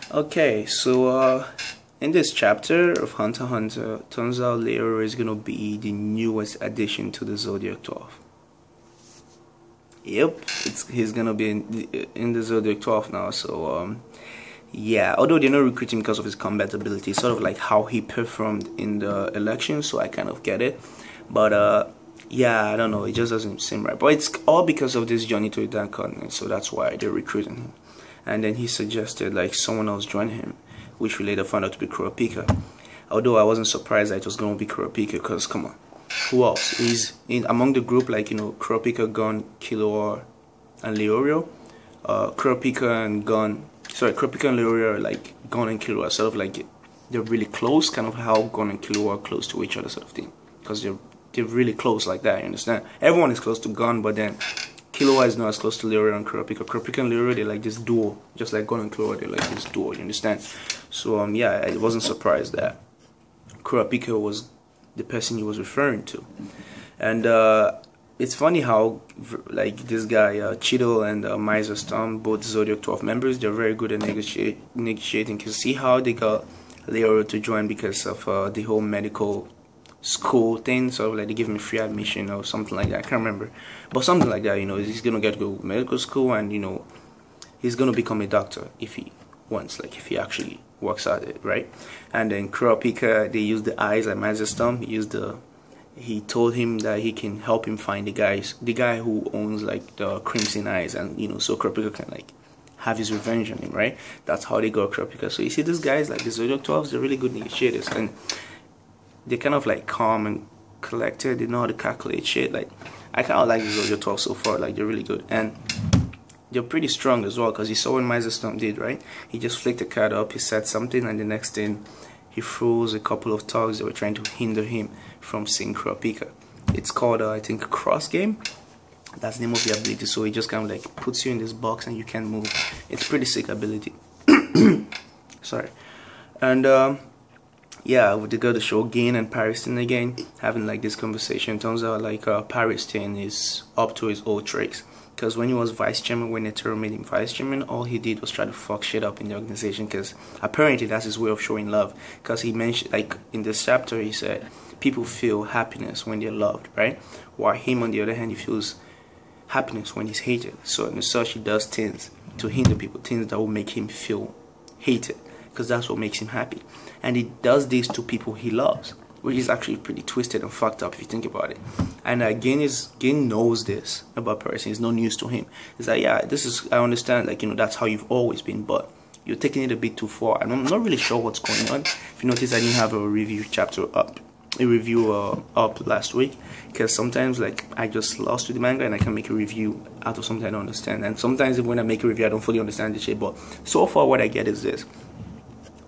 Okay, so in this chapter of Hunter x Hunter, turns out Leora is gonna be the newest addition to the Zodiac 12. Yep, he's gonna be in the Zodiac 12 now. So yeah, although they're not recruiting because of his combat ability, sort of like how he performed in the election, so I kind of get it. But yeah, I don't know, it just doesn't seem right. But it's all because of this journey to the Dark Continent, so that's why they're recruiting him. And then he suggested like someone else join him, which we later found out to be Kurapika. Although I wasn't surprised that it was going to be Kurapika, because come on, who else? He's in among the group, like, you know, Kurapika, Gon, Killua, and Leorio. Kurapika and Leorio are like Gon and Killua, sort of like they're really close, kind of how Gon and Killua are close to each other, sort of thing, because they're really close like that. You understand? Everyone is close to Gon, but then Killua is not as close to Leorio and Kurapika. Kurapika and Leorio, they're like this duo, just like Gon and Killua, they're like this duo. You understand? So yeah, I wasn't surprised that Kurapika was the person he was referring to. And it's funny how like this guy Cheeto and Miser Storm, both Zodiac 12 members, they're very good at negotiating. You see how they got Leorio to join because of the whole medical school thing, so like they give him free admission or something like that. I can't remember, but something like that. You know, he's gonna get to go to medical school, and you know, he's gonna become a doctor if he wants, like if he actually works at it, right? And then Kurapika, they use the eyes like Magic Storm. He told him that he can help him find the guy who owns like the Crimson Eyes, and you know, so Kurapika can like have his revenge on him, right? That's how they got Kurapika. So you see, these guys like the Zodiac 12s, they're really good negotiators, and they're kind of like calm and collected. They know how to calculate shit. Like, I kind of like the Zodiac 12 so far. Like, they're really good, and they're pretty strong as well, because you saw what Miser Storm did, right? He just flicked the card up, he said something, and the next thing he froze a couple of thugs that were trying to hinder him from seeing Kurapika. It's called I think Cross Game. That's the name of the ability. So it just kind of like puts you in this box and you can't move. It's pretty sick ability. Sorry. And yeah, we did go to show Ging and Pariston again, having like this conversation. Turns out like Pariston is up to his old tricks, because when he was vice chairman, when Netero made him vice chairman, all he did was try to fuck shit up in the organization, because apparently that's his way of showing love. Because he mentioned, like in this chapter, he said people feel happiness when they're loved, right? While him on the other hand, he feels happiness when he's hated. So in such, he does things to hinder people, things that will make him feel hated, because that's what makes him happy. And he does this to people he loves, which is actually pretty twisted and fucked up if you think about it. And Ging knows this about Paris. It's no news to him. It's like, yeah, I understand, like, you know, that's how you've always been, but you're taking it a bit too far. And I'm not really sure what's going on. If you notice, I didn't have a review up last week, because sometimes like I just lost with the manga and I can make a review out of something I don't understand. And sometimes when I make a review, I don't fully understand the shit. But so far, what I get is this: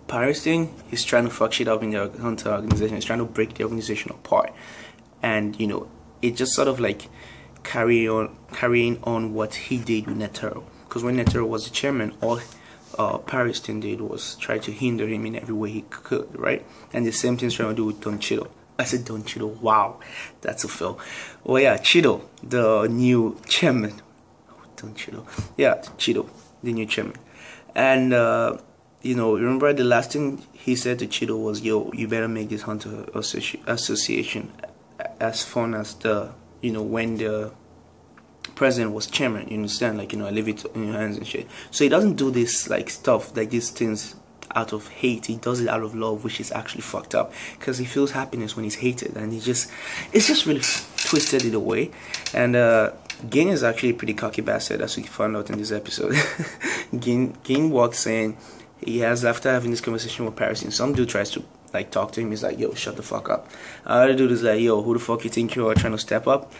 Pariston, he's trying to fuck shit up in the Hunter organization. He's trying to break the organization apart, and you know, it just sort of like carrying on what he did with Netero. Because when Netero was the chairman, all Pariston did was try to hinder him in every way he could, right? And the same thing's trying to do with Don Cheeto. I said Don Cheeto. Wow, that's a fail. Well, yeah, Cheeto, the new chairman. Don Cheeto. Yeah, Cheeto, the new chairman. And you know, remember the last thing he said to Cheeto was, yo, you better make this Hunter association as fun as the, you know, when the president was chairman. You understand? Like, you know, I leave it in your hands and shit. So he doesn't do this like stuff, like these things out of hate. He does it out of love, which is actually fucked up, because he feels happiness when he's hated, and it's just really twisted in a way. And Ging is actually a pretty cocky bastard, as we found out in this episode. Ging walks in. He has, after having this conversation with Paris, and some dude tries to like talk to him. He's like, yo, shut the fuck up. Other dude is like, yo, who the fuck you think you are, trying to step up?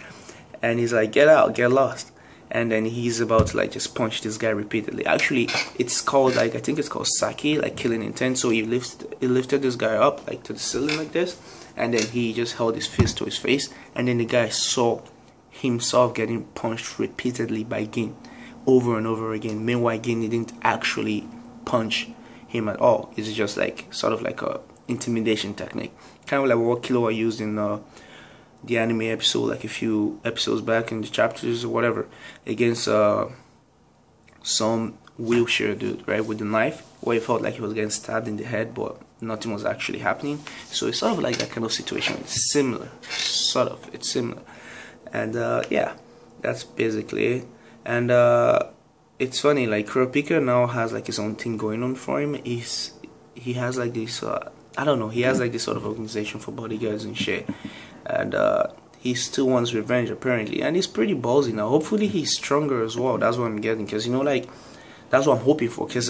And he's like, get out, get lost. And then he's about to like just punch this guy repeatedly. Actually, it's called like, I think it's called Saki, like killing intent. So he lifted this guy up like to the ceiling like this, and then he just held his fist to his face, and then the guy saw himself getting punched repeatedly by Ging over and over again. Meanwhile, Ging didn't actually punch him at all. It's just like sort of like a intimidation technique, kind of like what Killua used in the anime episode like a few episodes back in the chapters or whatever, against some wheelchair dude, right, with the knife, where he felt like he was getting stabbed in the head, but nothing was actually happening. So it's sort of like that kind of situation. It's similar, sort of. It's similar, and yeah, that's basically it. And it's funny, like Kurapika now has like his own thing going on for him. He has like this I don't know, he has like this sort of organization for bodyguards and shit, and he still wants revenge apparently, and he's pretty ballsy now. Hopefully he's stronger as well. That's what I'm getting, because you know, like, that's what I'm hoping for, because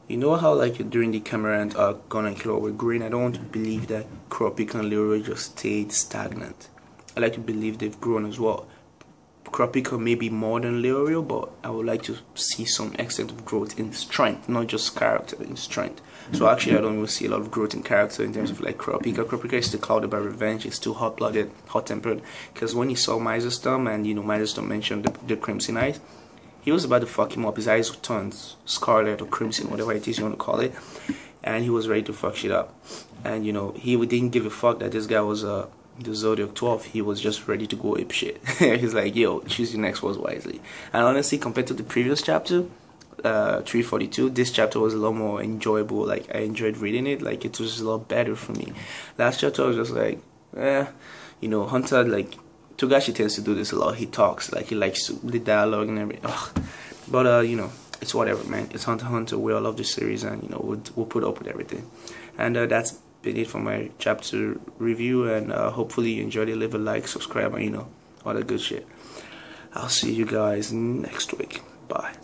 you know how like during the camera and Gun and Claw were green. I don't want to believe that Kurapika and Leroy just stayed stagnant. I like to believe they've grown as well. Kurapika may be more than Leroy, but I would like to see some extent of growth in strength, not just character, in strength. So actually I don't even see a lot of growth in character in terms of like Kurapika. Kurapika is still clouded by revenge. He's still hot-blooded, hot-tempered, because when he saw Miser Storm, and you know, Miser Storm mentioned the Crimson Eyes, he was about to fuck him up. His eyes turned scarlet or crimson, whatever it is you want to call it, and he was ready to fuck shit up. And you know, he didn't give a fuck that this guy was the Zodiac 12. He was just ready to go ape shit. He's like, yo, choose your next words wisely. And honestly, compared to the previous chapter, 342, this chapter was a lot more enjoyable. Like, I enjoyed reading it. Like, it was a lot better for me. Last chapter I was just like, you know, Hunter, like, Togashi tends to do this a lot. He talks, like, he likes the dialogue and everything. Ugh. But you know, it's whatever, man. It's Hunter x Hunter. We all love this series, and you know, we'll put up with everything. And that's been it for my chapter review, and hopefully you enjoyed it. Leave a like, subscribe, and you know, all that good shit. I'll see you guys next week. Bye.